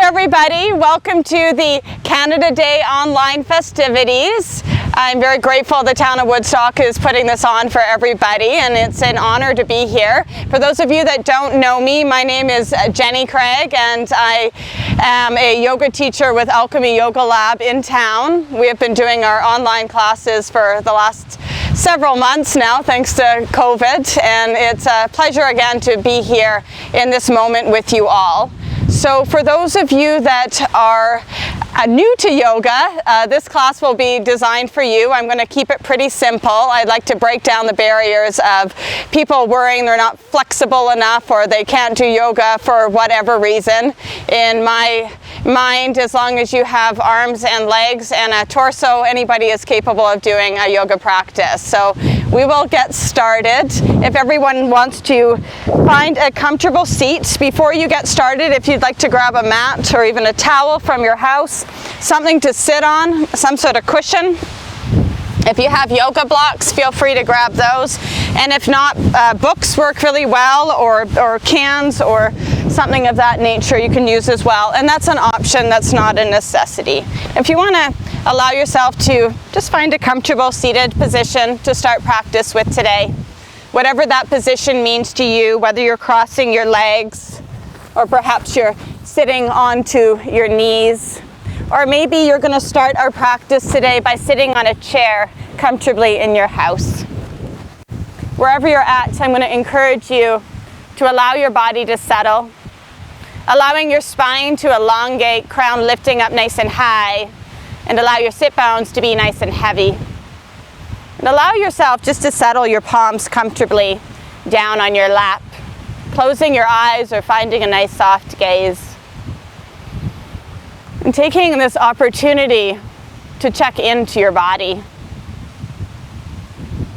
everybody. Welcome to the Canada Day online festivities. I'm very grateful the town of Woodstock is putting this on for everybody, and it's an honor to be here. For those of you that don't know me, my name is Jennie Craig, and I am a yoga teacher with Alchemy Yoga Lab in town. We have been doing our online classes for the last several months now, thanks to COVID, and it's a pleasure again to be here in this moment with you all. So for those of you that are new to yoga, this class will be designed for you. I'm going to keep it pretty simple. I'd like to break down the barriers of people worrying they're not flexible enough or they can't do yoga for whatever reason. In my mind, as long as you have arms and legs and a torso, anybody is capable of doing a yoga practice. So we will get started. If everyone wants to find a comfortable seat before you get started, if you'd like to grab a mat or even a towel from your house, something to sit on, some sort of cushion. If you have yoga blocks, feel free to grab those. And if not, books work really well, or cans or something of that nature you can use as well. And that's an option, that's not a necessity. If you want to allow yourself to just find a comfortable seated position to start practice with today, whatever that position means to you, whether you're crossing your legs or perhaps you're sitting onto your knees, or maybe you're going to start our practice today by sitting on a chair comfortably in your house. Wherever you're at, I'm going to encourage you to allow your body to settle, allowing your spine to elongate, crown lifting up nice and high, and allow your sit bones to be nice and heavy. And allow yourself just to settle your palms comfortably down on your lap, closing your eyes or finding a nice soft gaze. And taking this opportunity to check into your body,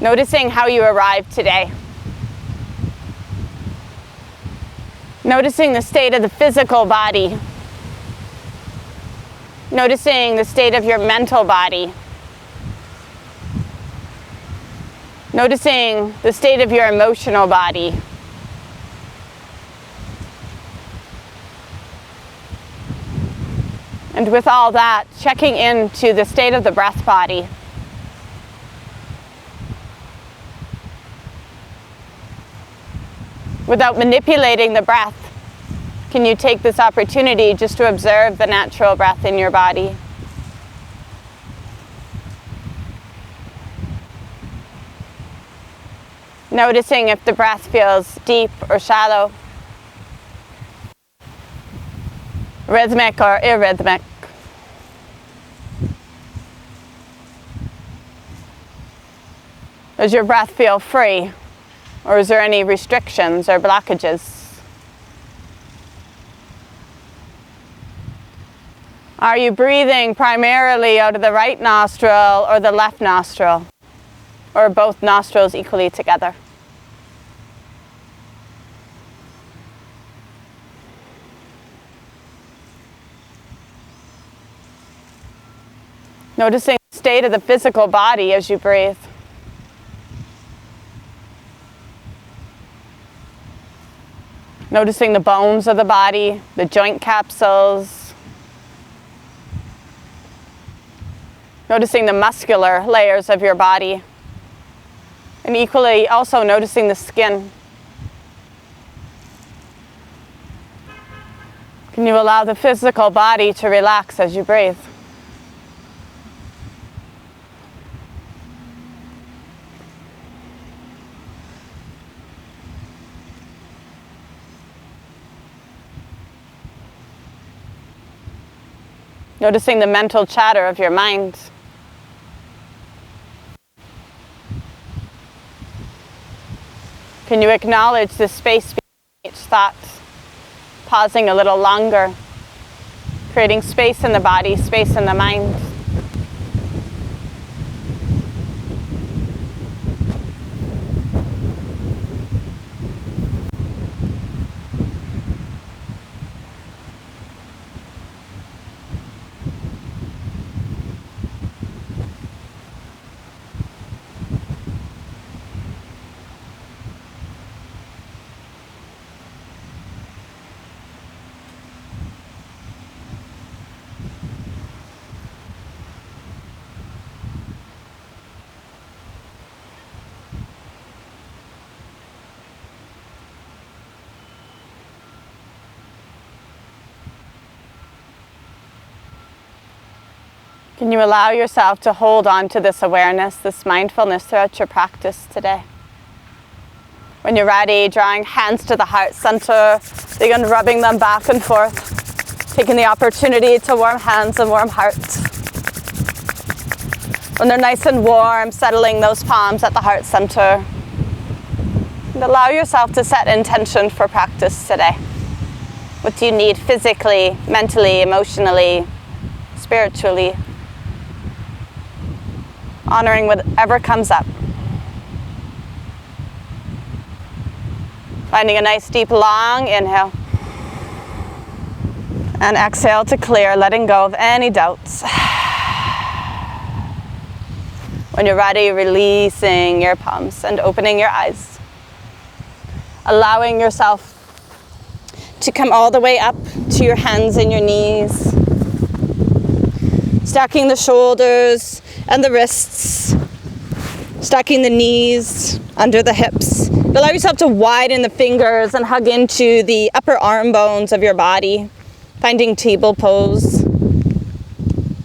noticing how you arrived today. Noticing the state of the physical body. Noticing the state of your mental body. Noticing the state of your emotional body. And with all that, checking into the state of the breath body. Without manipulating the breath, can you take this opportunity just to observe the natural breath in your body? Noticing if the breath feels deep or shallow, rhythmic or arrhythmic. Does your breath feel free, or is there any restrictions or blockages? Are you breathing primarily out of the right nostril or the left nostril, or both nostrils equally together? Noticing the state of the physical body as you breathe. Noticing the bones of the body, the joint capsules. Noticing the muscular layers of your body. And equally also noticing the skin. Can you allow the physical body to relax as you breathe? Noticing the mental chatter of your mind. Can you acknowledge the space between each thought? Pausing a little longer, creating space in the body, space in the mind. Can you allow yourself to hold on to this awareness, this mindfulness throughout your practice today? When you're ready, drawing hands to the heart center, begin rubbing them back and forth, taking the opportunity to warm hands and warm hearts. When they're nice and warm, settling those palms at the heart center. And allow yourself to set intention for practice today. What do you need physically, mentally, emotionally, spiritually? Honoring whatever comes up. Finding a nice deep long inhale. And exhale to clear, letting go of any doubts. When you're ready, releasing your palms and opening your eyes. Allowing yourself to come all the way up to your hands and your knees. Stacking the shoulders and the wrists. Stacking the knees under the hips. Allow yourself to widen the fingers and hug into the upper arm bones of your body. Finding table pose.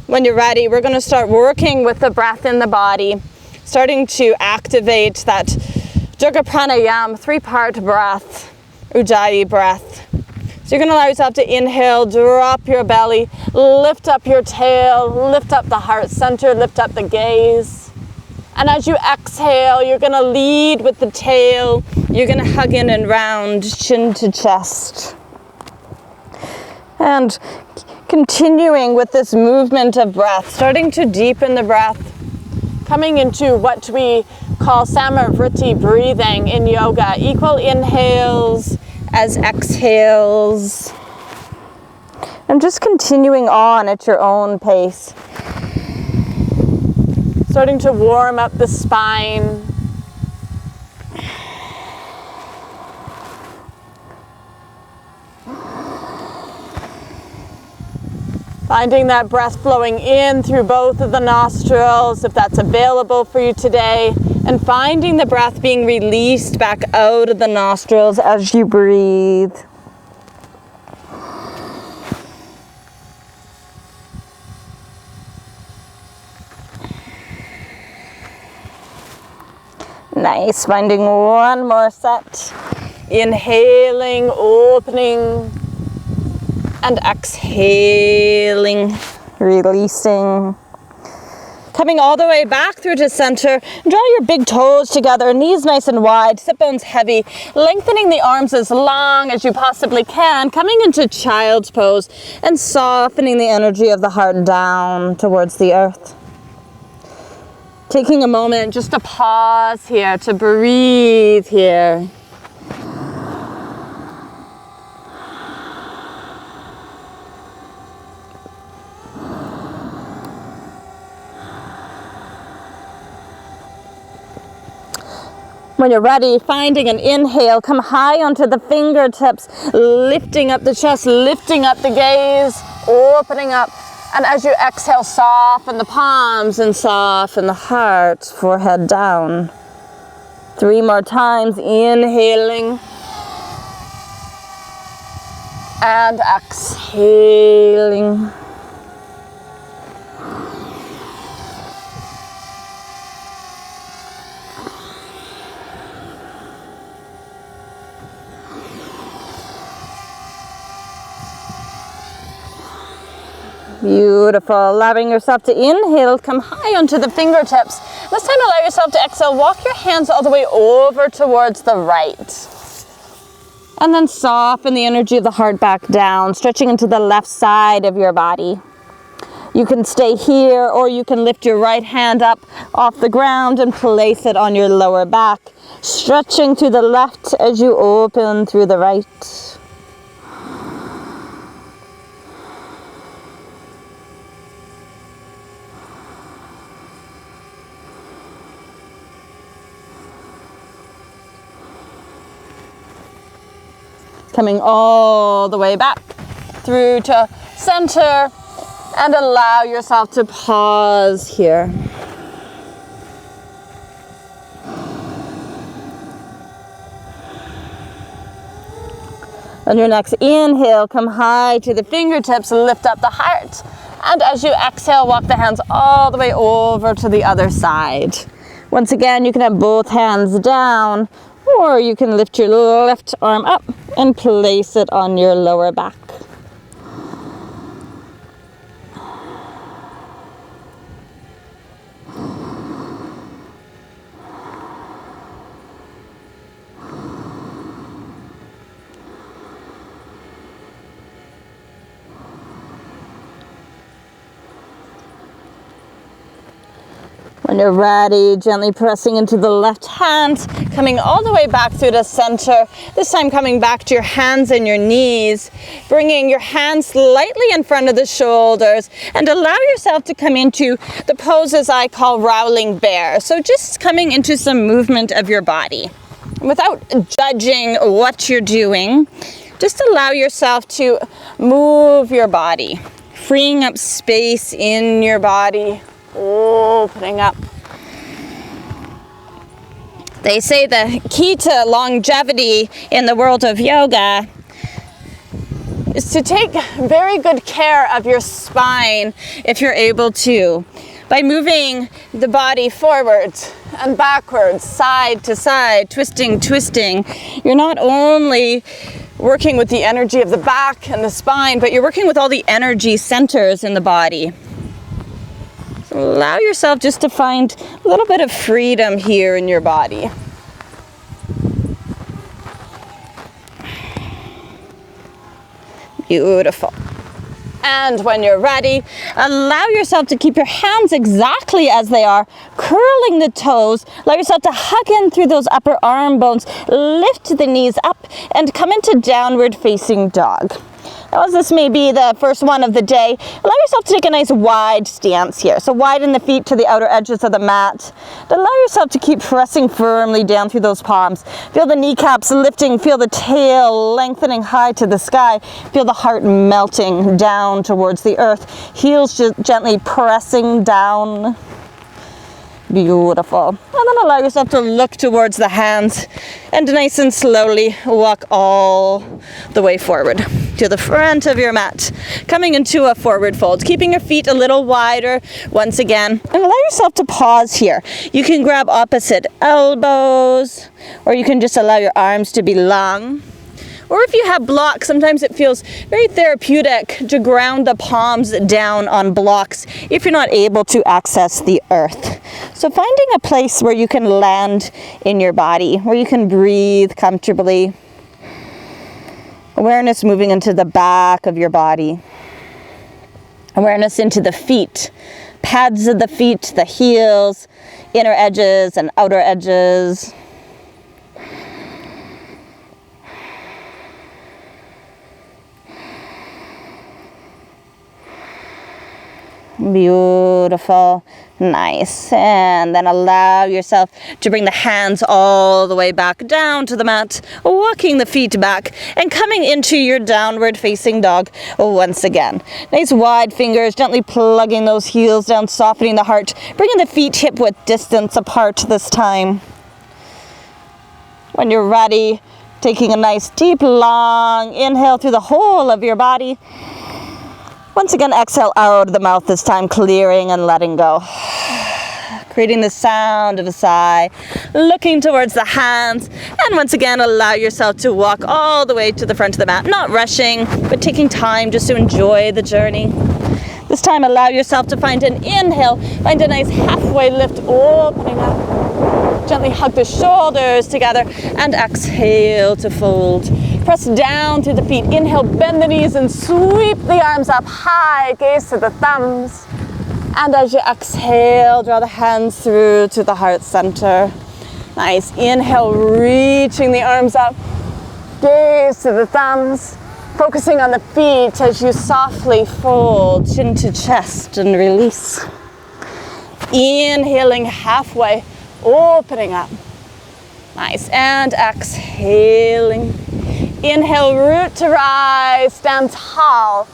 When you're ready, we're going to start working with the breath in the body. Starting to activate that Yoga Pranayama, 3-part breath, Ujjayi breath. So you're going to allow yourself to inhale, drop your belly, lift up your tail, lift up the heart center, lift up the gaze. And as you exhale, you're going to lead with the tail. You're going to hug in and round, chin to chest. And continuing with this movement of breath, starting to deepen the breath, coming into what we call Samavritti breathing in yoga. Equal inhales as exhales. And just continuing on at your own pace. Starting to warm up the spine. Finding that breath flowing in through both of the nostrils, if that's available for you today. And finding the breath being released back out of the nostrils as you breathe. Nice, finding one more set. Inhaling, opening, and exhaling, releasing. Coming all the way back through to center. Draw your big toes together, knees nice and wide, sit bones heavy. Lengthening the arms as long as you possibly can. Coming into child's pose and softening the energy of the heart down towards the earth. Taking a moment just to pause here, to breathe here. When you're ready, finding an inhale, come high onto the fingertips, lifting up the chest, lifting up the gaze, opening up. And as you exhale, soften the palms and soften the heart, forehead down. 3 more times, inhaling and exhaling. Beautiful. Allowing yourself to inhale, come high onto the fingertips. This time allow yourself to exhale, walk your hands all the way over towards the right. And then soften the energy of the heart back down, stretching into the left side of your body. You can stay here or you can lift your right hand up off the ground and place it on your lower back, stretching to the left as you open through the right. Coming all the way back through to center and allow yourself to pause here. On your next inhale, come high to the fingertips, lift up the heart. And as you exhale, walk the hands all the way over to the other side. Once again, you can have both hands down, or you can lift your left arm up and place it on your lower back. When you're ready, gently pressing into the left hand, coming all the way back through the center, this time coming back to your hands and your knees, bringing your hands slightly in front of the shoulders, and allow yourself to come into the poses I call rolling bear. So just coming into some movement of your body. Without judging what you're doing, just allow yourself to move your body, freeing up space in your body. Opening up. They say the key to longevity in the world of yoga is to take very good care of your spine if you're able to, by moving the body forwards and backwards, side to side, twisting. You're not only working with the energy of the back and the spine, but you're working with all the energy centers in the body. Allow yourself just to find a little bit of freedom here in your body. Beautiful. And when you're ready, allow yourself to keep your hands exactly as they are, curling the toes. Allow yourself to hug in through those upper arm bones, lift the knees up, and come into downward facing dog. Now, as this may be the first one of the day, allow yourself to take a nice wide stance here. So widen the feet to the outer edges of the mat. Allow yourself to keep pressing firmly down through those palms. Feel the kneecaps lifting, feel the tail lengthening high to the sky. Feel the heart melting down towards the earth. Heels just gently pressing down. Beautiful. And then allow yourself to look towards the hands and nice and slowly walk all the way forward to the front of your mat, coming into a forward fold, keeping your feet a little wider once again, and allow yourself to pause here. You can grab opposite elbows, or you can just allow your arms to be long. Or if you have blocks, sometimes it feels very therapeutic to ground the palms down on blocks if you're not able to access the earth. So finding a place where you can land in your body, where you can breathe comfortably. Awareness moving into the back of your body. Awareness into the feet, pads of the feet, the heels, inner edges and outer edges. Beautiful. Nice. And then allow yourself to bring the hands all the way back down to the mat, walking the feet back and coming into your downward facing dog once again. Nice wide fingers, gently plugging those heels down, softening the heart, bringing the feet hip width distance apart this time. When you're ready, taking a nice deep long inhale through the whole of your body. Once again, exhale out of the mouth this time, clearing and letting go. Creating the sound of a sigh, looking towards the hands, and once again, allow yourself to walk all the way to the front of the mat, not rushing, but taking time just to enjoy the journey. This time, allow yourself to find an inhale, find a nice halfway lift, opening up. Gently hug the shoulders together, and exhale to fold. Press down through the feet. Inhale, bend the knees and sweep the arms up high. Gaze to the thumbs. And as you exhale, draw the hands through to the heart center. Nice. Inhale, reaching the arms up. Gaze to the thumbs. Focusing on the feet as you softly fold chin to chest and release. Inhaling halfway, opening up. Nice. And exhaling. Inhale, root to rise, stand tall.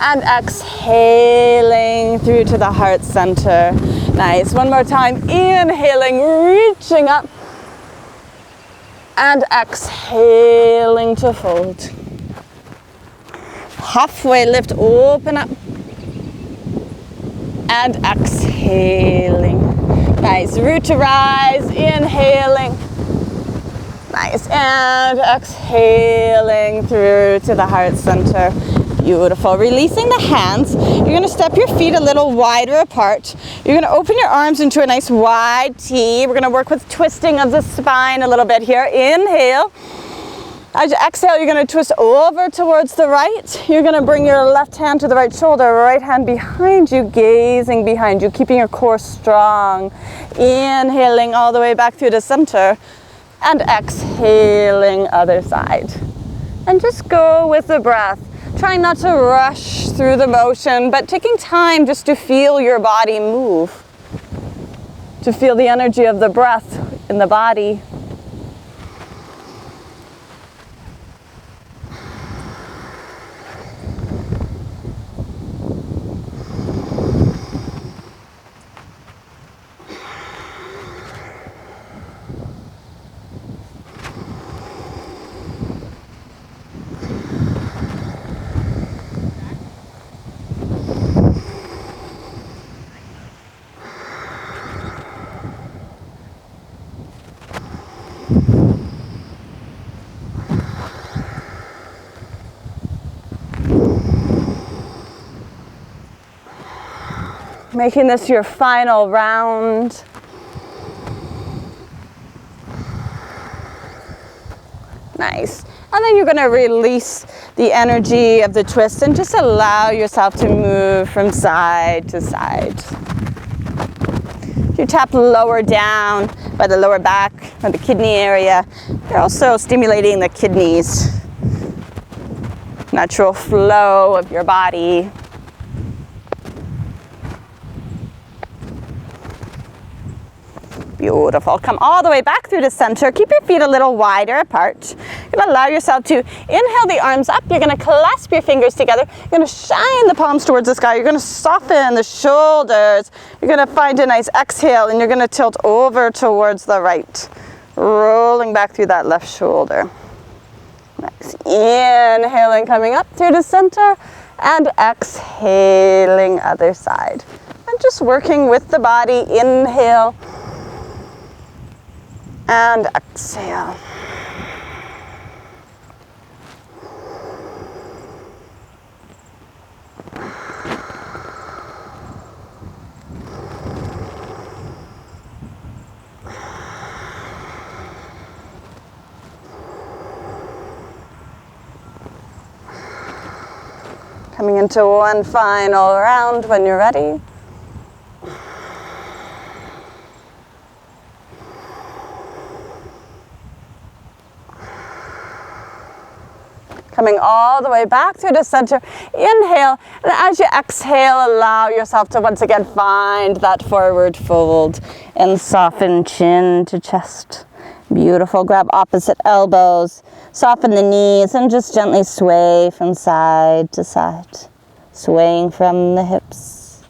And exhaling through to the heart center. Nice. One more time. Inhaling, reaching up. And exhaling to fold. Halfway lift, open up. and exhaling. Nice, root to rise, inhaling. Nice, and exhaling through to the heart center. Beautiful. Releasing the hands. You're going to step your feet a little wider apart. You're going to open your arms into a nice wide T. We're going to work with twisting of the spine a little bit here. Inhale. As you exhale, you're going to twist over towards the right. You're going to bring your left hand to the right shoulder, right hand behind you, gazing behind you, keeping your core strong. Inhaling all the way back through the center. And exhaling other side. And just go with the breath. Try not to rush through the motion, but taking time just to feel your body move. To feel the energy of the breath in the body. Making this your final round. Nice. And then you're going to release the energy of the twist and just allow yourself to move from side to side. If you tap lower down by the lower back or the kidney area, you're also stimulating the kidneys. Natural flow of your body. Beautiful. Come all the way back through the center. Keep your feet a little wider apart. You're going to allow yourself to inhale the arms up. You're going to clasp your fingers together. You're going to shine the palms towards the sky. You're going to soften the shoulders. You're going to find a nice exhale and you're going to tilt over towards the right. Rolling back through that left shoulder. Nice. Inhaling, coming up through the center and exhaling other side. And just working with the body. Inhale. And exhale. Coming into one final round when you're ready. Coming all the way back through the center. Inhale, and as you exhale, allow yourself to once again find that forward fold and soften chin to chest. Beautiful. Grab opposite elbows, soften the knees, and just gently sway from side to side, swaying from the hips.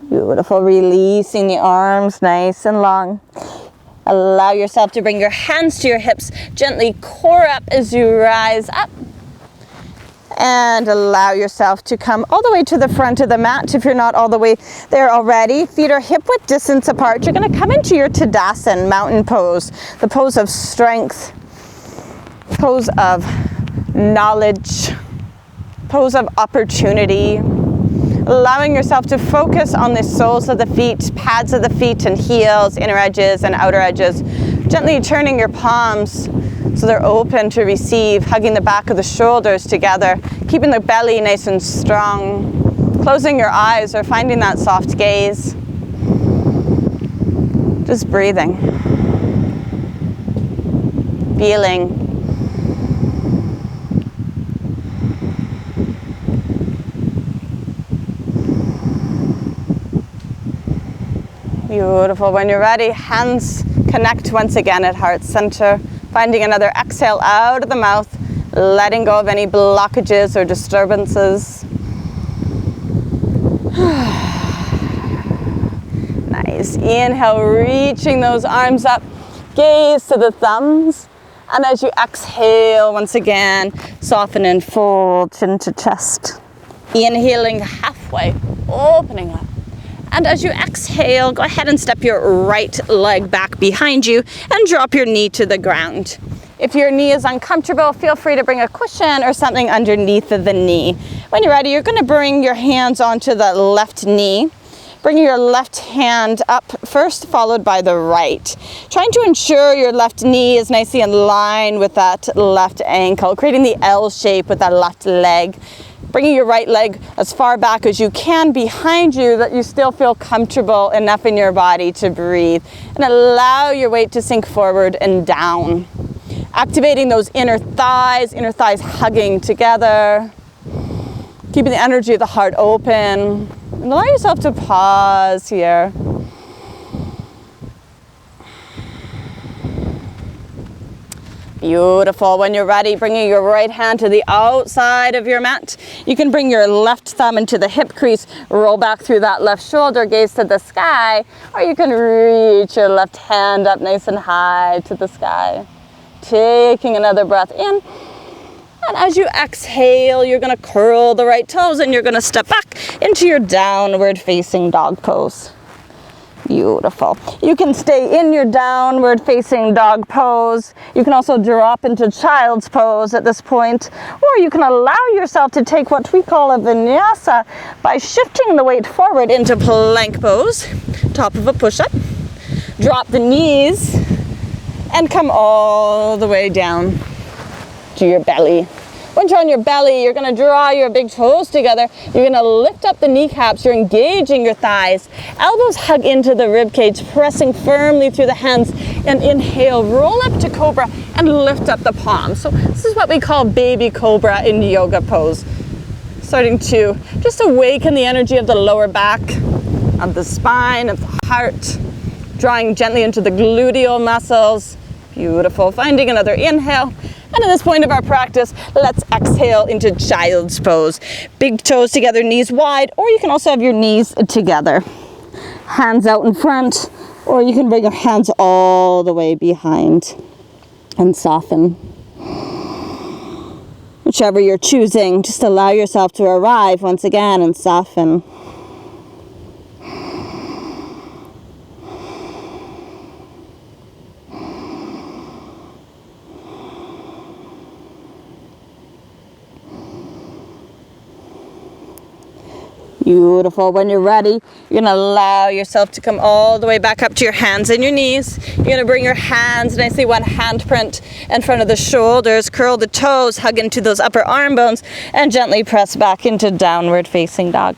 Beautiful. Releasing the arms nice and long. Allow yourself to bring your hands to your hips, gently core up as you rise up. And allow yourself to come all the way to the front of the mat if you're not all the way there already. Feet are hip-width distance apart. You're going to come into your Tadasana, mountain pose, the pose of strength, pose of knowledge, pose of opportunity. Allowing yourself to focus on the soles of the feet, pads of the feet and heels, inner edges and outer edges. Gently turning your palms so they're open to receive, hugging the back of the shoulders together, keeping the belly nice and strong. Closing your eyes or finding that soft gaze. Just breathing. Feeling. Beautiful. When you're ready, hands connect once again at heart center. Finding another exhale out of the mouth, letting go of any blockages or disturbances. Nice. Inhale, reaching those arms up, gaze to the thumbs. And as you exhale, once again, soften and fold chin to chest. Inhaling halfway, opening up. And as you exhale, go ahead and step your right leg back behind you and drop your knee to the ground. If your knee is uncomfortable, feel free to bring a cushion or something underneath the knee. When you're ready, you're going to bring your hands onto the left knee. Bring your left hand up first, followed by the right. Trying to ensure your left knee is nicely in line with that left ankle, creating the L shape with that left leg. Bringing your right leg as far back as you can behind you that you still feel comfortable enough in your body to breathe. And allow your weight to sink forward and down. Activating those inner thighs hugging together. Keeping the energy of the heart open. And allow yourself to pause here. Beautiful. When you're ready, bringing your right hand to the outside of your mat. You can bring your left thumb into the hip crease, roll back through that left shoulder, gaze to the sky, or you can reach your left hand up nice and high to the sky. Taking another breath in. And as you exhale, you're going to curl the right toes and you're going to step back into your downward facing dog pose. Beautiful. You can stay in your downward facing dog pose. You can also drop into child's pose at this point, or you can allow yourself to take what we call a vinyasa by shifting the weight forward into plank pose, top of a push-up. Drop the knees and come all the way down to your belly. Once you're on your belly, you're going to draw your big toes together. You're going to lift up the kneecaps. You're engaging your thighs. Elbows hug into the rib cage, pressing firmly through the hands. And inhale, roll up to cobra and lift up the palms. So this is what we call baby cobra in yoga pose. Starting to just awaken the energy of the lower back, of the spine, of the heart. Drawing gently into the gluteal muscles. Beautiful. Finding another inhale. And at this point of our practice, let's exhale into child's pose. Big toes together, knees wide, or you can also have your knees together. Hands out in front, or you can bring your hands all the way behind and soften. Whichever you're choosing, just allow yourself to arrive once again and soften. Beautiful. When you're ready, you're going to allow yourself to come all the way back up to your hands and your knees. You're going to bring your hands nicely, one handprint in front of the shoulders, curl the toes, hug into those upper arm bones, and gently press back into downward facing dog.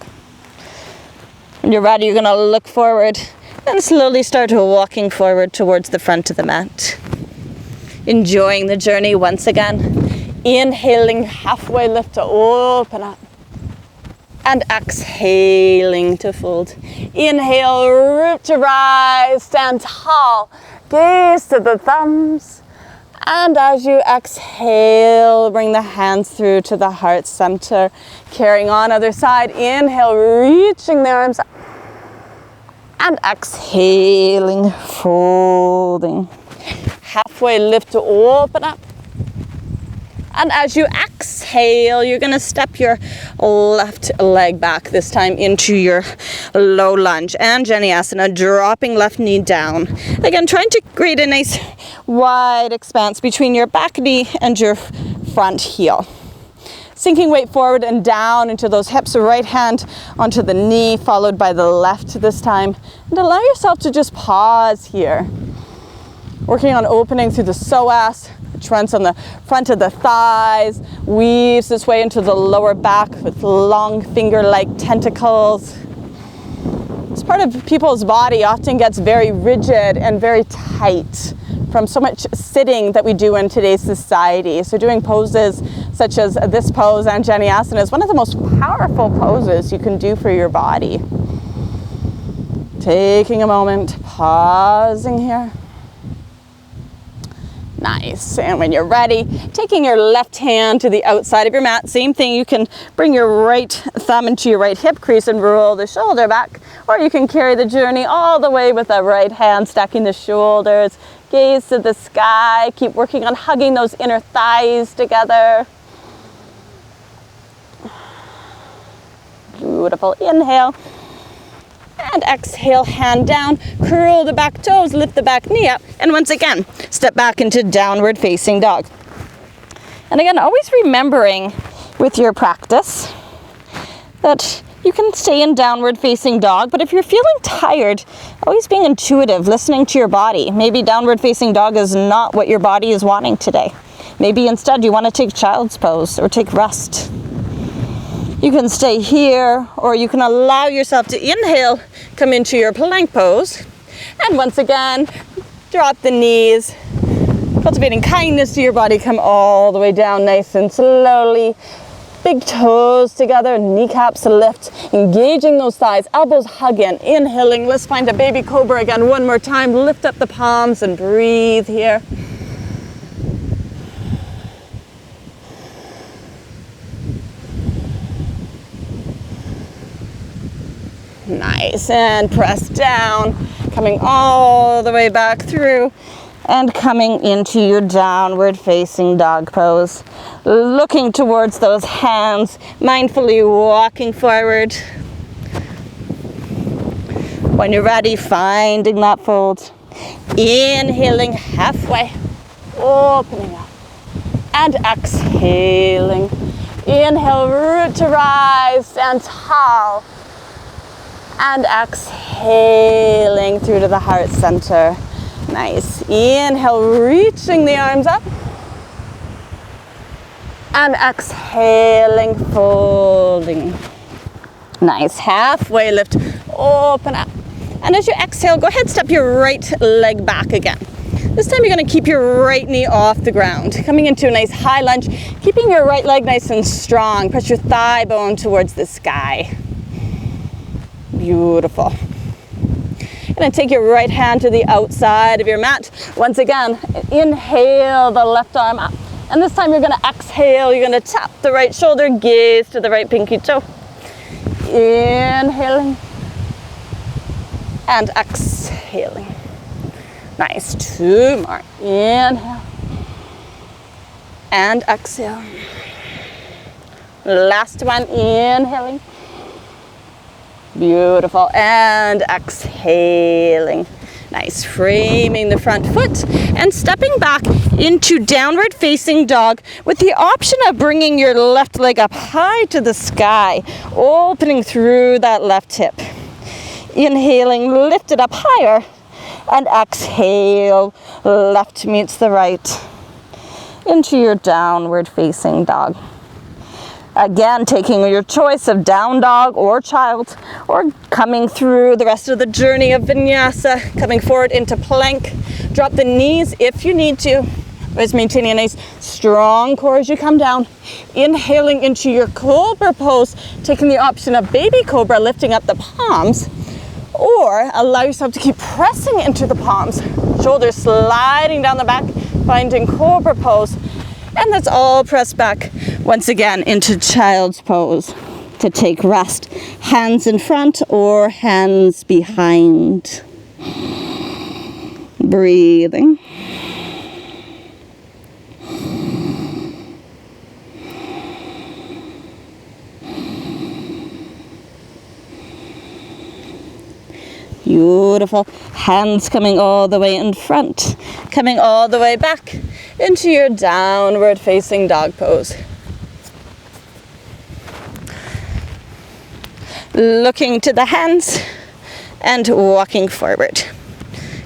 When you're ready, you're going to look forward and slowly start walking forward towards the front of the mat. Enjoying the journey once again. Inhaling, halfway lift to open up. And exhaling to fold. Inhale, root to rise, stand tall, gaze to the thumbs. And as you exhale, bring the hands through to the heart center. Carrying on, other side. Inhale, reaching the arms up. And exhaling, folding. Halfway lift to open up. And as you exhale, you're going to step your left leg back, this time into your low lunge and Jennie Asana, dropping left knee down. Again, trying to create a nice wide expanse between your back knee and your front heel. Sinking weight forward and down into those hips, right hand onto the knee, followed by the left this time. And allow yourself to just pause here. Working on opening through the psoas, which runs on the front of the thighs, weaves its way into the lower back with long finger-like tentacles. This part of people's body often gets very rigid and very tight from so much sitting that we do in today's society. So doing poses such as this pose and Jennie Asana is one of the most powerful poses you can do for your body. Taking a moment, pausing here. Nice. And when you're ready, taking your left hand to the outside of your mat. Same thing, you can bring your right thumb into your right hip crease and roll the shoulder back. Or you can carry the journey all the way with the right hand, stacking the shoulders. Gaze to the sky. Keep working on hugging those inner thighs together. Beautiful. Inhale. And exhale, hand down, curl the back toes, lift the back knee up, and once again, step back into downward facing dog. And again, always remembering with your practice that you can stay in downward facing dog, but if you're feeling tired, always being intuitive, listening to your body. Maybe downward facing dog is not what your body is wanting today. Maybe instead you want to take child's pose or take rest. You can stay here, or you can allow yourself to inhale, come into your plank pose. And once again, drop the knees, cultivating kindness to your body, come all the way down nice and slowly. Big toes together, kneecaps lift, engaging those thighs, elbows hug in, inhaling. Let's find a baby cobra again one more time. Lift up the palms and breathe here. Nice, and press down, coming all the way back through and coming into your downward facing dog pose. Looking towards those hands, mindfully walking forward. When you're ready, finding that fold. Inhaling halfway, opening up, and exhaling. Inhale, root to rise, stand tall. And exhaling through to the heart center. Nice. Inhale, reaching the arms up. And exhaling, folding. Nice. Halfway lift, open up. And as you exhale, go ahead, step your right leg back again. This time you're going to keep your right knee off the ground. Coming into a nice high lunge, keeping your right leg nice and strong. Press your thigh bone towards the sky. Beautiful. And then take your right hand to the outside of your mat. Once again, inhale the left arm up. And this time you're going to exhale. You're going to tap the right shoulder, gaze to the right pinky toe. Inhaling. And exhaling. Nice. 2 more. Inhale. And exhale. Last one. Inhaling. Beautiful. And exhaling. Nice. Framing the front foot and stepping back into downward facing dog with the option of bringing your left leg up high to the sky, opening through that left hip. Inhaling, lift it up higher, and exhale, left meets the right into your downward facing dog. Again, taking your choice of down dog or child, or coming through the rest of the journey of vinyasa, coming forward into plank. Drop the knees if you need to. Always maintaining a nice strong core as you come down. Inhaling into your cobra pose, taking the option of baby cobra, lifting up the palms, or allow yourself to keep pressing into the palms. Shoulders sliding down the back, finding cobra pose. And let's all press back once again into child's pose to take rest. Hands in front or hands behind. Breathing. Beautiful. Hands coming all the way in front, coming all the way back into your downward facing dog pose. Looking to the hands and walking forward.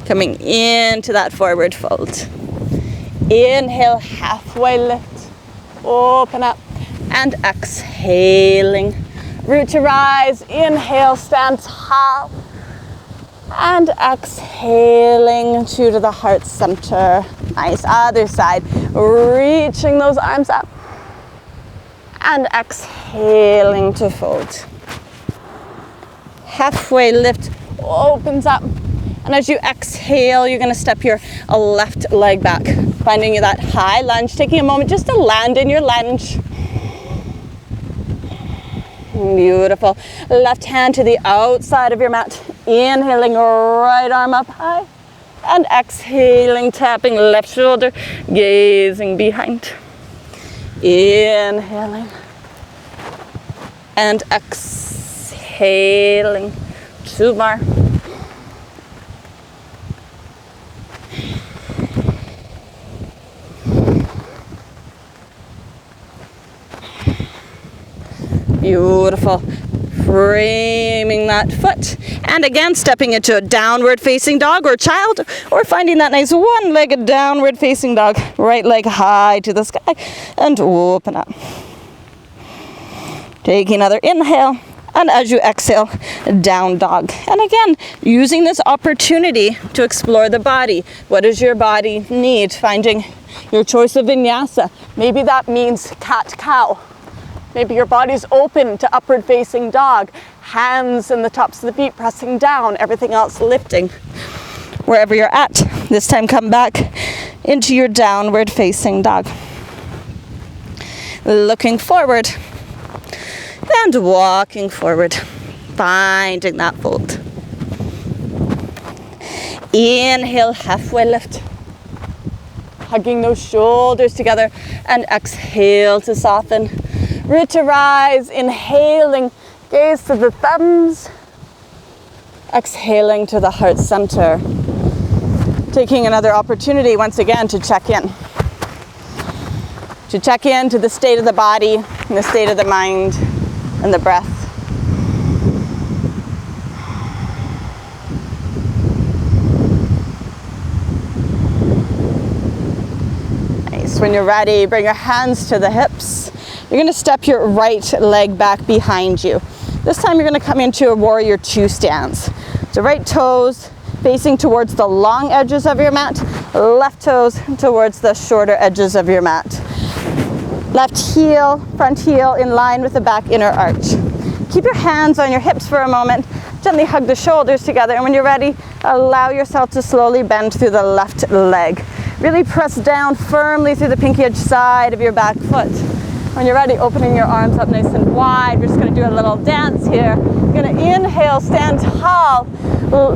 Coming into that forward fold. Inhale, halfway lift, open up, and exhaling. Root to rise, inhale, stand tall. And exhaling to the heart center. Nice. Other side. Reaching those arms up. And exhaling to fold. Halfway lift opens up. And as you exhale, you're going to step your left leg back. Finding that high lunge. Taking a moment just to land in your lunge. Beautiful. Left hand to the outside of your mat. Inhaling, right arm up high. And exhaling, tapping left shoulder, gazing behind. Inhaling. And exhaling. exhaling. 2 more. Beautiful. Framing that foot. And again, stepping into a downward facing dog or child, or finding that nice one-legged downward facing dog. Right leg high to the sky and open up. Taking another inhale. And as you exhale, down dog. And again, using this opportunity to explore the body. What does your body need? Finding your choice of vinyasa. Maybe that means cat-cow. Maybe your body's open to upward facing dog. Hands in the tops of the feet pressing down, everything else lifting. Wherever you're at, this time come back into your downward facing dog. Looking forward and walking forward, finding that fold. Inhale, halfway lift. Hugging those shoulders together, and exhale to soften. Root to rise, inhaling, gaze to the thumbs. Exhaling to the heart center. Taking another opportunity once again to check in. To check in to the state of the body and the state of the mind and the breath. Nice. When you're ready, bring your hands to the hips. You're going to step your right leg back behind you. This time you're going to come into a warrior 2 stance. So right toes facing towards the long edges of your mat, left toes towards the shorter edges of your mat. Left heel, front heel in line with the back inner arch. Keep your hands on your hips for a moment. Gently hug the shoulders together, and when you're ready, allow yourself to slowly bend through the left leg. Really press down firmly through the pinky edge side of your back foot. When you're ready, opening your arms up nice and wide. We're just going to do a little dance here. You're going to inhale, stand tall,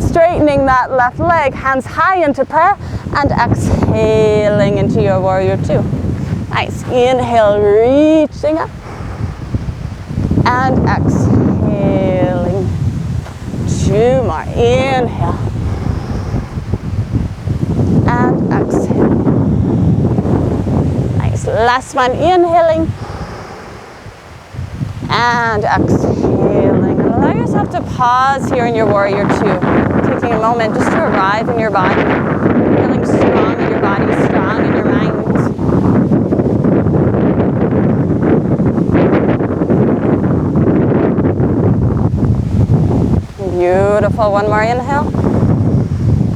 straightening that left leg, hands high into prayer, and exhaling into your warrior 2. Nice. Inhale, reaching up, and exhaling. 2 more. Inhale, and exhale. Nice. Last one. Inhaling, and exhaling. And allow yourself to pause here in your warrior 2, taking a moment just to arrive in your body, feeling strong in your body, strong in your mind. Beautiful. One more inhale.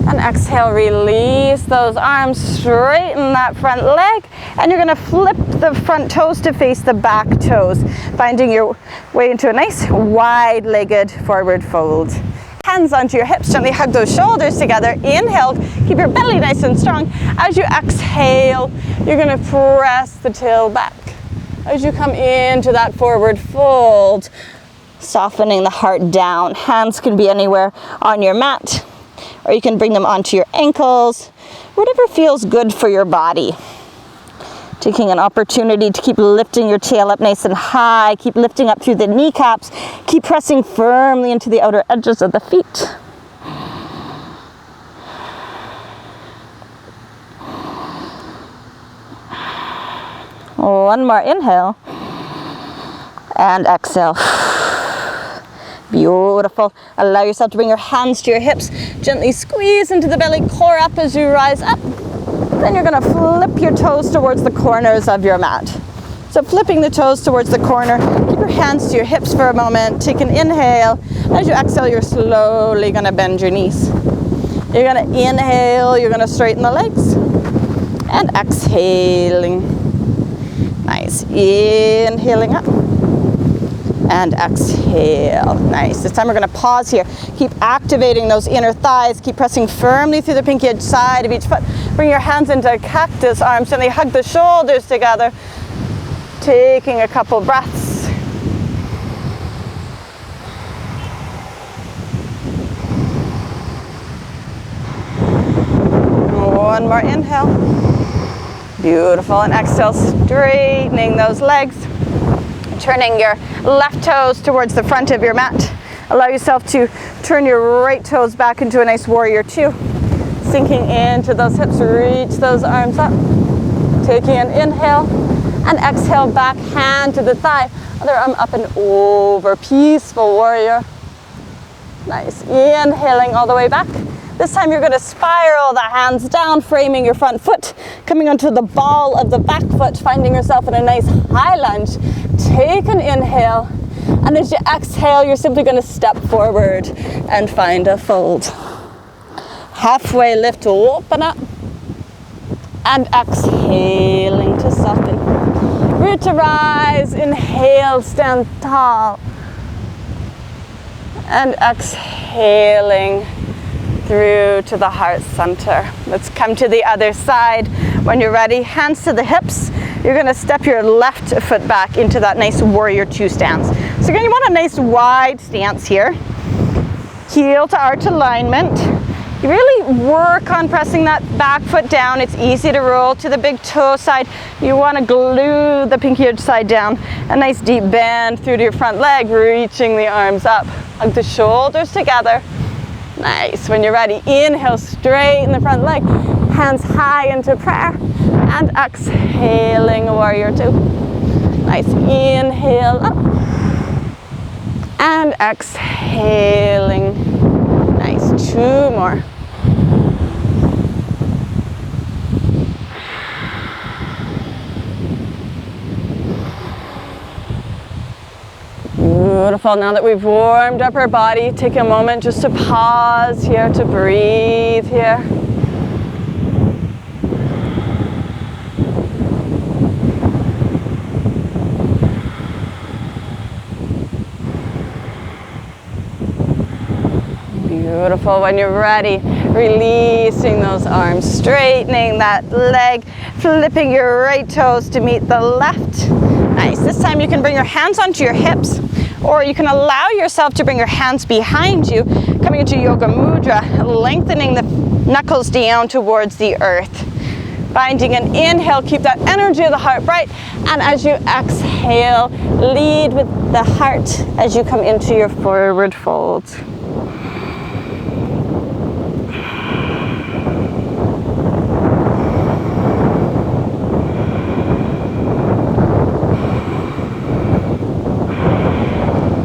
And exhale, release those arms, straighten that front leg, and you're going to flip the front toes to face the back toes, finding your way into a nice wide-legged forward fold. Hands onto your hips, gently hug those shoulders together. Inhale, keep your belly nice and strong. As you exhale, you're going to press the tail back. As you come into that forward fold, softening the heart down. Hands can be anywhere on your mat, or you can bring them onto your ankles, whatever feels good for your body. Taking an opportunity to keep lifting your tail up nice and high, keep lifting up through the kneecaps, keep pressing firmly into the outer edges of the feet. One more inhale, and exhale. Beautiful. Allow yourself to bring your hands to your hips. Gently squeeze into the belly, core up as you rise up. Then you're going to flip your toes towards the corners of your mat. So flipping the toes towards the corner, keep your hands to your hips for a moment. Take an inhale. As you exhale, you're slowly going to bend your knees. You're going to inhale, you're going to straighten the legs. And exhaling. Nice. Inhaling up. And exhale. Nice. This time we're going to pause here. Keep activating those inner thighs. Keep pressing firmly through the pinky edge side of each foot. Bring your hands into cactus arms. Gently hug the shoulders together. Taking a couple breaths. One more inhale. Beautiful. And exhale, straightening those legs. Turning your left toes towards the front of your mat. Allow yourself to turn your right toes back into a nice warrior two. Sinking into those hips, reach those arms up. Taking an inhale and exhale back, hand to the thigh, other arm up and over, peaceful warrior. Nice, inhaling all the way back. This time you're going to spiral the hands down, framing your front foot, coming onto the ball of the back foot, finding yourself in a nice high lunge. Take an inhale, and as you exhale, you're simply going to step forward and find a fold. Halfway lift to open up, and exhaling to soften. Root to rise, inhale, stand tall, and exhaling through to the heart center. Let's come to the other side. When you're ready, hands to the hips. You're going to step your left foot back into that nice warrior two stance. So you're going to want a nice wide stance here. Heel to arch alignment. You really work on pressing that back foot down. It's easy to roll to the big toe side. You want to glue the pinky edge side down. A nice deep bend through to your front leg, reaching the arms up. Hug the shoulders together. Nice. When you're ready, inhale, straighten the front leg. Hands high into prayer. And exhaling, warrior two. Nice. Inhale up. And exhaling. Nice. Two more. Beautiful. Now that we've warmed up our body, take a moment just to pause here, to breathe here. Beautiful. When you're ready, releasing those arms, straightening that leg, flipping your right toes to meet the left. Nice. This time you can bring your hands onto your hips, or you can allow yourself to bring your hands behind you, coming into Yoga Mudra, lengthening the knuckles down towards the earth. Finding an inhale, keep that energy of the heart bright, and as you exhale, lead with the heart as you come into your forward fold.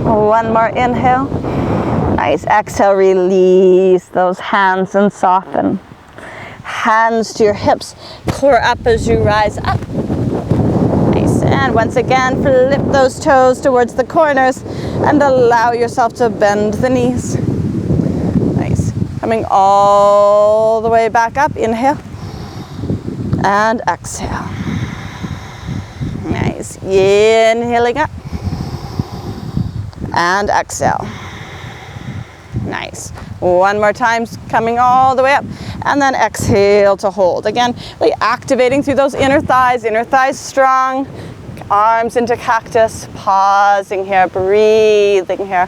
One more inhale. Nice. Exhale, release those hands and soften. Hands to your hips, core up as you rise up. Nice. And once again, flip those toes towards the corners and allow yourself to bend the knees. Nice. Coming all the way back up. Inhale. And exhale. Nice. Inhaling up. And exhale. Nice. One more time, coming all the way up. And then exhale to hold. Again, really activating through those inner thighs strong. Arms into cactus. Pausing here, breathing here.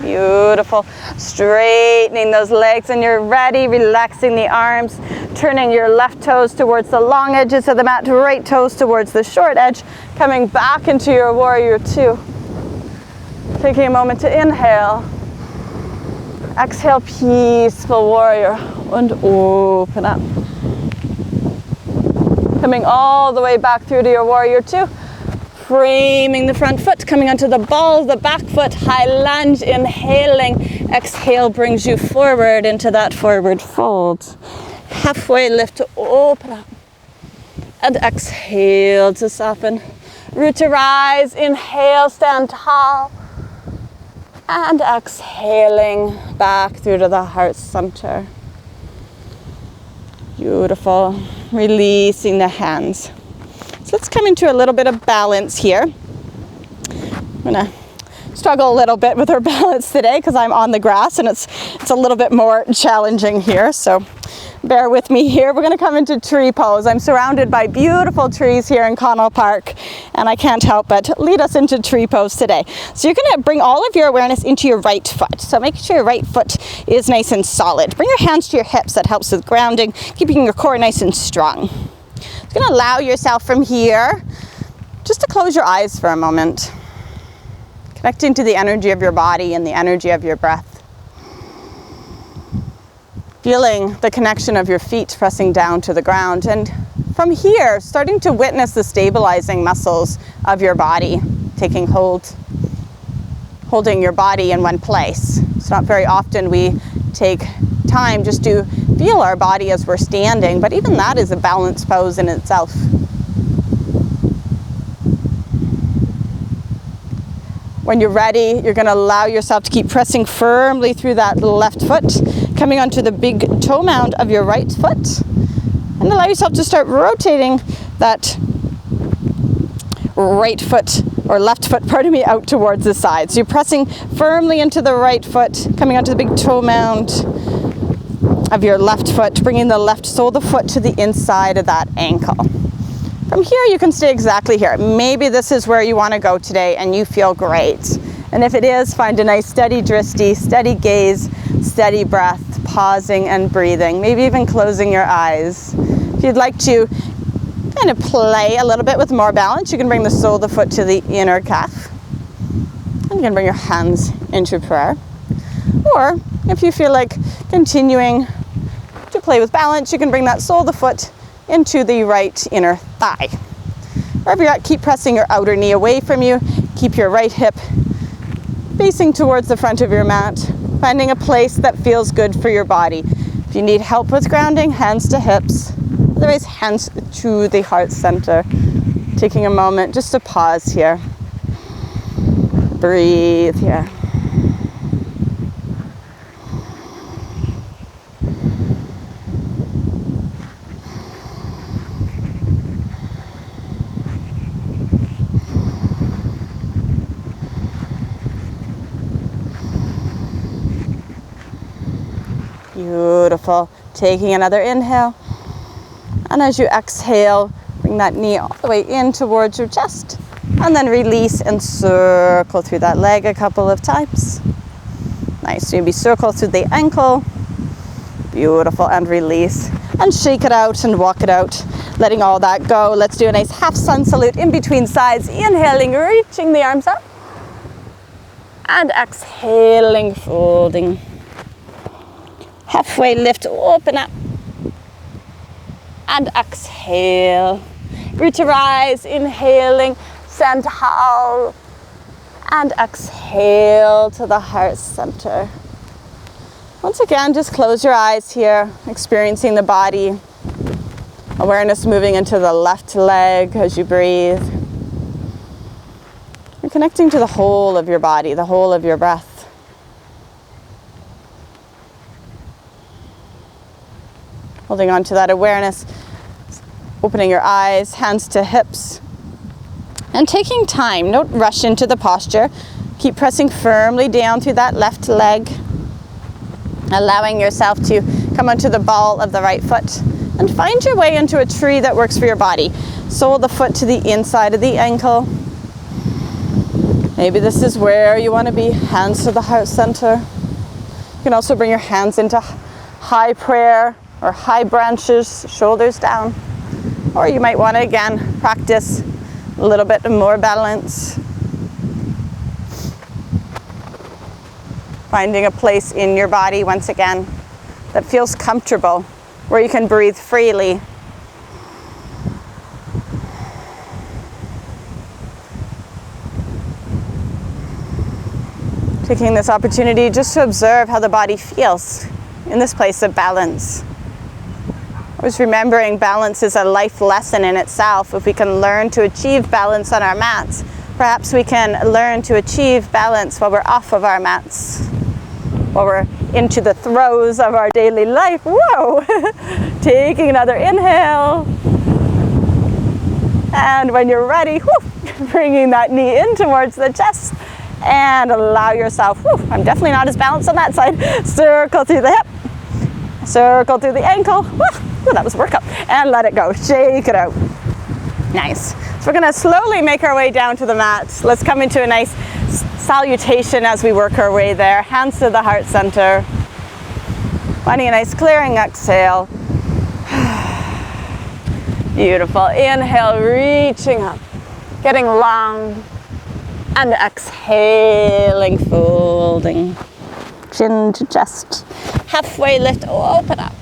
Beautiful. Straightening those legs, and you're ready, relaxing the arms, turning your left toes towards the long edges of the mat, right toes towards the short edge, coming back into your warrior two. Taking a moment to inhale. Exhale, peaceful warrior, and open up. Coming all the way back through to your warrior two. Framing the front foot, coming onto the ball of the back foot, high lunge, inhaling. Exhale brings you forward into that forward fold. Halfway lift to open up. And exhale to soften. Root to rise, inhale, stand tall. And exhaling back through to the heart center. Beautiful. Releasing the hands. So let's come into a little bit of balance here. I'm gonna struggle a little bit with our balance today because I'm on the grass and it's a little bit more challenging here. So bear with me here. We're going to come into tree pose. I'm surrounded by beautiful trees here in Connell Park, and I can't help but lead us into tree pose today. So you're going to bring all of your awareness into your right foot. So make sure your right foot is nice and solid. Bring your hands to your hips. That helps with grounding, keeping your core nice and strong. You're going to allow yourself from here just to close your eyes for a moment, connecting to the energy of your body and the energy of your breath. Feeling the connection of your feet pressing down to the ground, and from here starting to witness the stabilizing muscles of your body taking hold, holding your body in one place. It's not very often we take time just to feel our body as we're standing, but even that is a balanced pose in itself. When you're ready, you're going to allow yourself to keep pressing firmly through that left foot, coming onto the big toe mound of your right foot, and allow yourself to start rotating that right foot, or left foot, pardon me, out towards the side. So you're pressing firmly into the right foot, coming onto the big toe mound of your left foot, bringing the left sole of the foot to the inside of that ankle. From here, you can stay exactly here. Maybe this is where you want to go today and you feel great. And if it is, find a nice steady drishti, steady gaze, steady breath, pausing and breathing, maybe even closing your eyes. If you'd like to kind of play a little bit with more balance, you can bring the sole of the foot to the inner calf. And you can bring your hands into prayer. Or if you feel like continuing to play with balance, you can bring that sole of the foot into the right inner thigh. Wherever you're at, keep pressing your outer knee away from you. Keep your right hip facing towards the front of your mat, finding a place that feels good for your body. If you need help with grounding, hands to hips, otherwise hands to the heart center. Taking a moment just to pause here. Breathe here. Beautiful. Taking another inhale. And as you exhale, bring that knee all the way in towards your chest. And then release and circle through that leg a couple of times. Nice. Maybe circle through the ankle. Beautiful. And release. And shake it out and walk it out. Letting all that go. Let's do a nice half sun salute in between sides. Inhaling, reaching the arms up. And exhaling, folding. Halfway lift, open up. And exhale. Reach to rise, inhaling, send towel. And exhale to the heart center. Once again, just close your eyes here, experiencing the body. Awareness moving into the left leg as you breathe. You're connecting to the whole of your body, the whole of your breath. Holding on to that awareness, opening your eyes, hands to hips, and taking time. Don't rush into the posture. Keep pressing firmly down through that left leg, allowing yourself to come onto the ball of the right foot, and find your way into a tree that works for your body. Sole of the foot to the inside of the ankle. Maybe this is where you want to be, hands to the heart center. You can also bring your hands into high prayer, or high branches, shoulders down. Or you might want to again practice a little bit more balance. Finding a place in your body once again that feels comfortable, where you can breathe freely. Taking this opportunity just to observe how the body feels in this place of balance. Always remembering balance is a life lesson in itself. If we can learn to achieve balance on our mats, perhaps we can learn to achieve balance while we're off of our mats, while we're into the throes of our daily life. Whoa! Taking another inhale. And when you're ready, bringing that knee in towards the chest and allow yourself, I'm definitely not as balanced on that side, circle through the hip. Circle through the ankle. Ooh, that was a workout. And let it go. Shake it out. Nice. So we're going to slowly make our way down to the mat. Let's come into a nice salutation as we work our way there. Hands to the heart center. Finding a nice clearing exhale. Beautiful. Inhale, reaching up, getting long. And exhaling, folding. Chin to chest. Halfway lift, open up.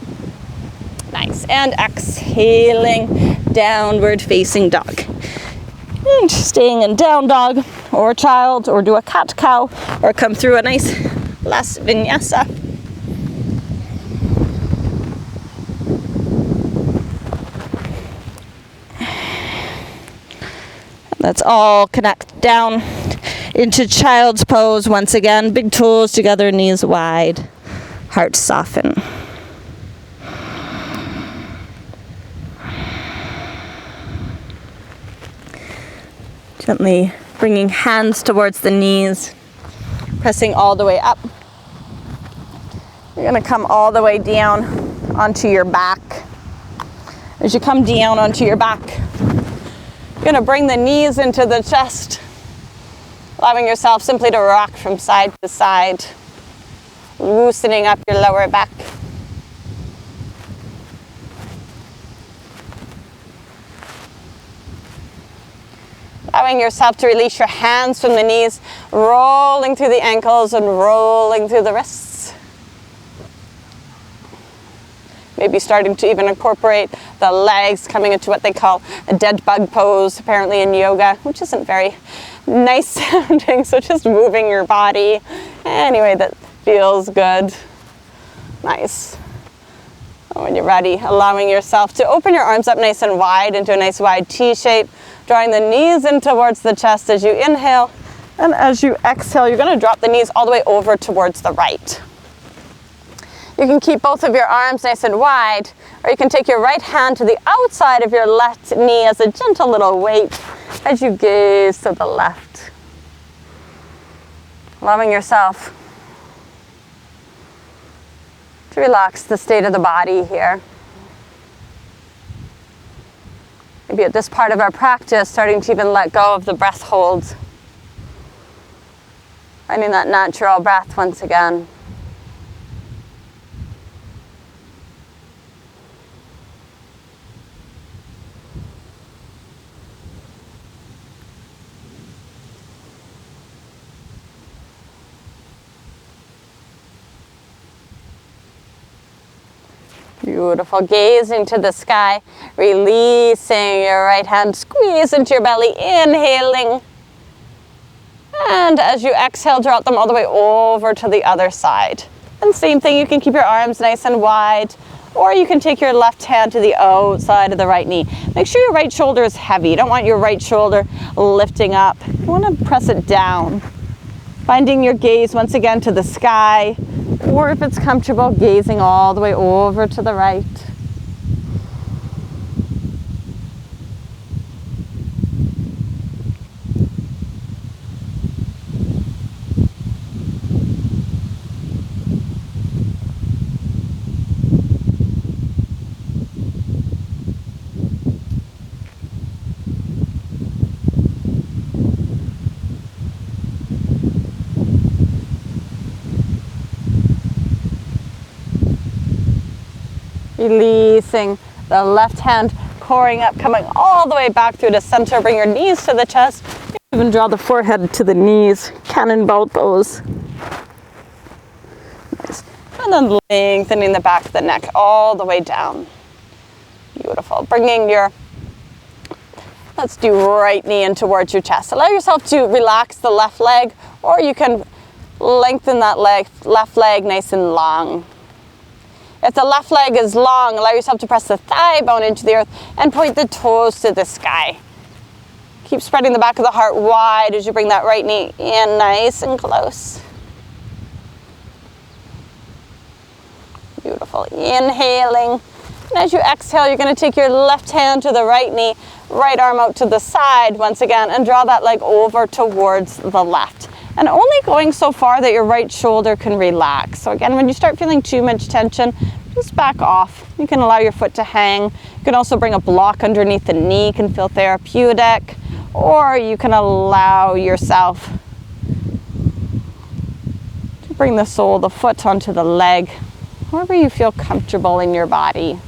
Nice. And exhaling, downward facing dog. And staying in down dog or child, or do a cat cow, or come through a nice last vinyasa. Let's all connect down into child's pose once again. Big toes together, knees wide, heart soften. Gently bringing hands towards the knees, pressing all the way up. You're going to come all the way down onto your back. As you come down onto your back, you're going to bring the knees into the chest, allowing yourself simply to rock from side to side, loosening up your lower back. Allowing yourself to release your hands from the knees, rolling through the ankles and rolling through the wrists. Maybe starting to even incorporate the legs, coming into what they call a dead bug pose, apparently in yoga, which isn't very nice sounding, so just moving your body any way that feels good. Nice. And when you're ready, allowing yourself to open your arms up nice and wide into a nice wide T shape, drawing the knees in towards the chest as you inhale, and as you exhale, you're going to drop the knees all the way over towards the right. You can keep both of your arms nice and wide, or you can take your right hand to the outside of your left knee as a gentle little weight as you gaze to the left. Allowing yourself to relax the state of the body here. Maybe at this part of our practice, starting to even let go of the breath holds. Finding that natural breath once again. Beautiful. Gazing to the sky, releasing your right hand, squeeze into your belly, inhaling. And as you exhale, drop them all the way over to the other side. And same thing, you can keep your arms nice and wide, or you can take your left hand to the outside of the right knee. Make sure your right shoulder is heavy. You don't want your right shoulder lifting up. You want to press it down. Finding your gaze once again to the sky, or if it's comfortable, gazing all the way over to the right. Releasing the left hand, coring up, coming all the way back through the center. Bring your knees to the chest. Even draw the forehead to the knees. Cannonball pose. Nice. And then lengthening the back of the neck all the way down. Beautiful. Bringing your, let's do right knee in towards your chest. Allow yourself to relax the left leg, or you can lengthen that left leg nice and long. If the left leg is long, allow yourself to press the thigh bone into the earth and point the toes to the sky. Keep spreading the back of the heart wide as you bring that right knee in nice and close. Beautiful. Inhaling. And as you exhale, you're going to take your left hand to the right knee, right arm out to the side once again, and draw that leg over towards the left. And only going so far that your right shoulder can relax. So again, when you start feeling too much tension, just back off. You can allow your foot to hang. You can also bring a block underneath the knee, can feel therapeutic, or you can allow yourself to bring the sole of the foot onto the leg, wherever you feel comfortable in your body.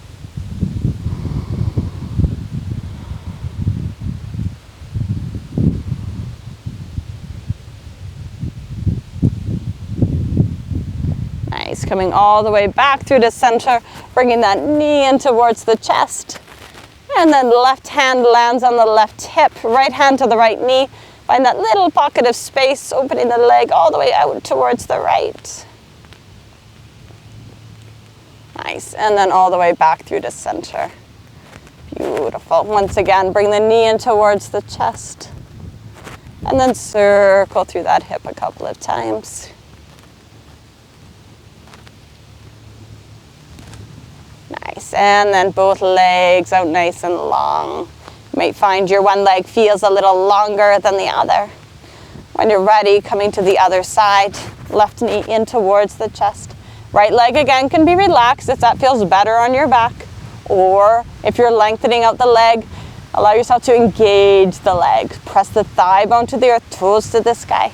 Nice, coming all the way back through the center, bringing that knee in towards the chest. And then left hand lands on the left hip, right hand to the right knee. Find that little pocket of space, opening the leg all the way out towards the right. Nice, and then all the way back through the center. Beautiful. Once again, bring the knee in towards the chest. And then circle through that hip a couple of times. Nice, and then both legs out nice and long. You might find your one leg feels a little longer than the other. When you're ready, coming to the other side, left knee in towards the chest. Right leg again can be relaxed if that feels better on your back. Or if you're lengthening out the leg, allow yourself to engage the leg. Press the thigh bone to the earth, toes to the sky.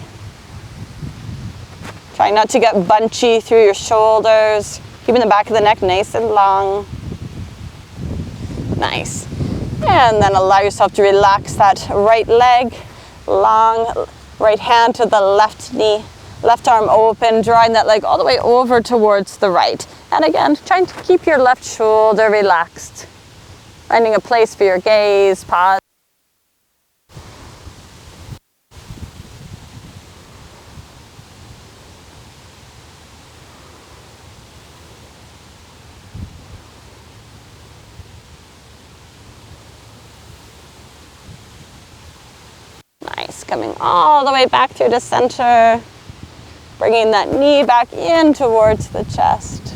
Try not to get bunchy through your shoulders. Keeping the back of the neck nice and long. Nice. And then allow yourself to relax that right leg. Long right hand to the left knee. Left arm open, drawing that leg all the way over towards the right. And again, trying to keep your left shoulder relaxed. Finding a place for your gaze, pause. Nice, coming all the way back through the center. Bringing that knee back in towards the chest.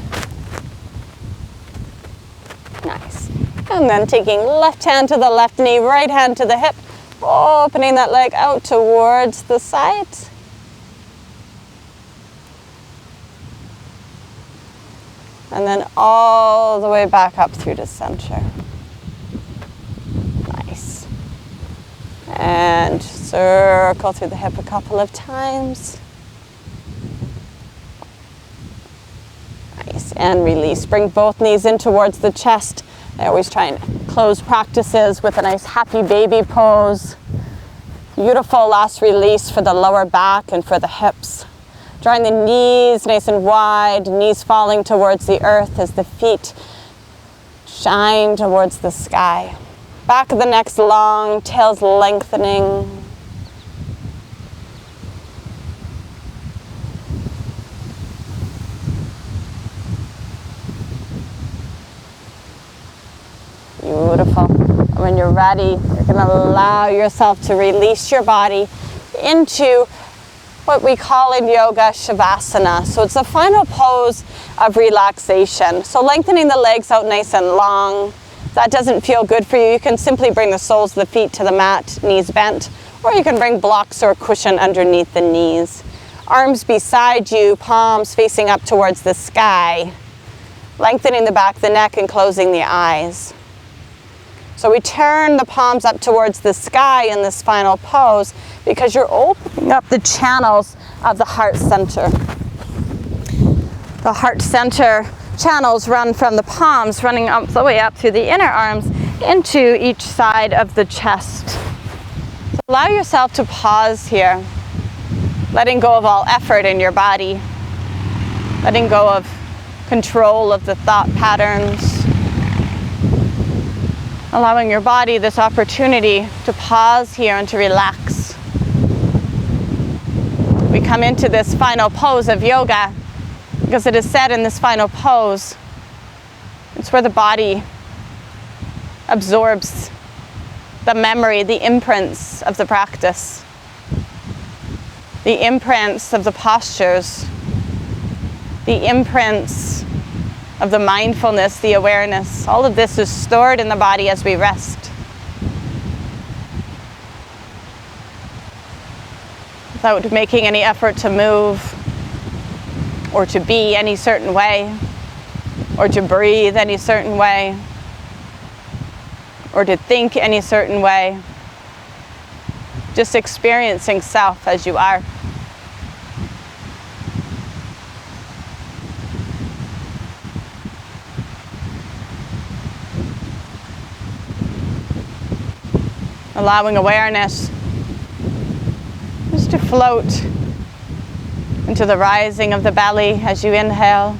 Nice. And then taking left hand to the left knee, right hand to the hip, opening that leg out towards the side. And then all the way back up through the center. Nice. And circle through the hip a couple of times. Nice, and release. Bring both knees in towards the chest. I always try and close practices with a nice happy baby pose. Beautiful last release for the lower back and for the hips. Drawing the knees nice and wide, knees falling towards the earth as the feet shine towards the sky. Back of the neck's long, tail's lengthening. Beautiful. And when you're ready, you're going to allow yourself to release your body into what we call in yoga Shavasana. So it's the final pose of relaxation. So lengthening the legs out nice and long. If that doesn't feel good for you, you can simply bring the soles of the feet to the mat, knees bent, or you can bring blocks or a cushion underneath the knees. Arms beside you, palms facing up towards the sky. Lengthening the back of the neck and closing the eyes. So we turn the palms up towards the sky in this final pose because you're opening up the channels of the heart center. The heart center channels run from the palms, running up the way up through the inner arms into each side of the chest. So allow yourself to pause here, letting go of all effort in your body, letting go of control of the thought patterns. Allowing your body this opportunity to pause here and to relax. We come into this final pose of yoga because it is said in this final pose, it's where the body absorbs the memory, the imprints of the practice, the imprints of the postures, the imprints of the mindfulness, the awareness. All of this is stored in the body as we rest. Without making any effort to move or to be any certain way or to breathe any certain way, or to think any certain way. Just experiencing self as you are. Allowing awareness just to float into the rising of the belly as you inhale,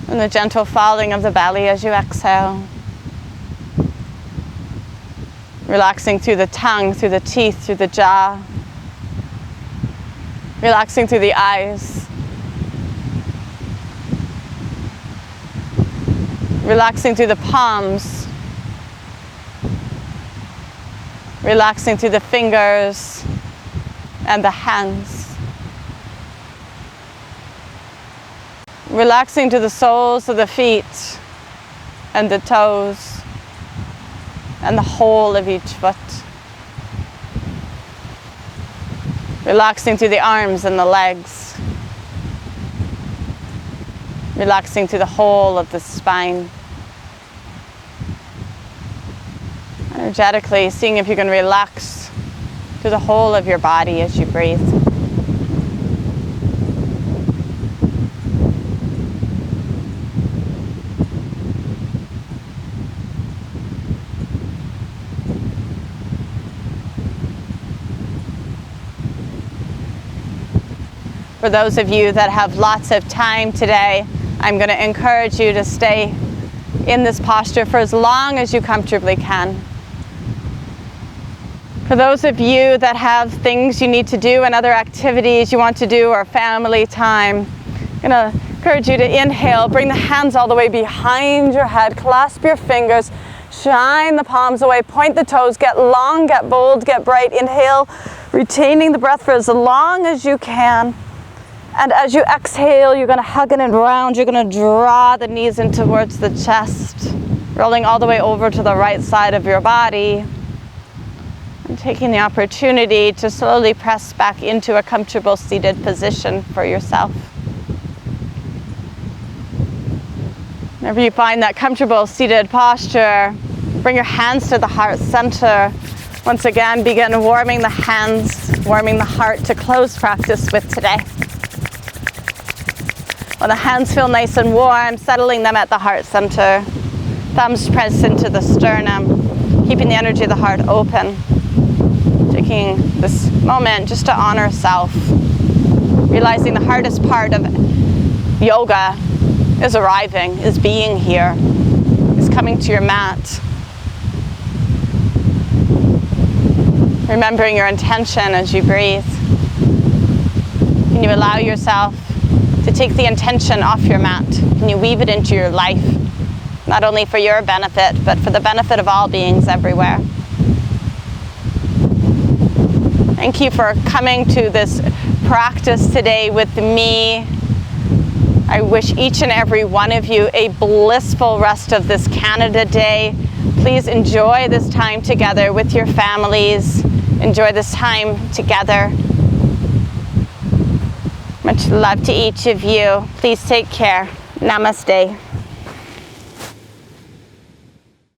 and the gentle falling of the belly as you exhale. Relaxing through the tongue, through the teeth, through the jaw. Relaxing through the eyes. Relaxing through the palms. Relaxing through the fingers and the hands. Relaxing to the soles of the feet and the toes and the whole of each foot. Relaxing through the arms and the legs. Relaxing through the whole of the spine. Energetically, seeing if you can relax through the whole of your body as you breathe. For those of you that have lots of time today, I'm going to encourage you to stay in this posture for as long as you comfortably can. For those of you that have things you need to do and other activities you want to do or family time, I'm going to encourage you to inhale, bring the hands all the way behind your head, clasp your fingers, shine the palms away, point the toes, get long, get bold, get bright. Inhale, retaining the breath for as long as you can. And as you exhale, you're going to hug it around. You're going to draw the knees in towards the chest, rolling all the way over to the right side of your body. And taking the opportunity to slowly press back into a comfortable seated position for yourself. Whenever you find that comfortable seated posture, bring your hands to the heart center. Once again, begin warming the hands, warming the heart to close practice with today. When the hands feel nice and warm, settling them at the heart center. Thumbs press into the sternum, keeping the energy of the heart open. Taking this moment just to honor self. Realizing the hardest part of yoga is arriving, is being here, is coming to your mat. Remembering your intention as you breathe. Can you allow yourself to take the intention off your mat? Can you weave it into your life? Not only for your benefit, but for the benefit of all beings everywhere. Thank you for coming to this practice today with me. I wish each and every one of you a blissful rest of this Canada Day. Please enjoy this time together with your families. Enjoy this time together. Much love to each of you. Please take care. Namaste.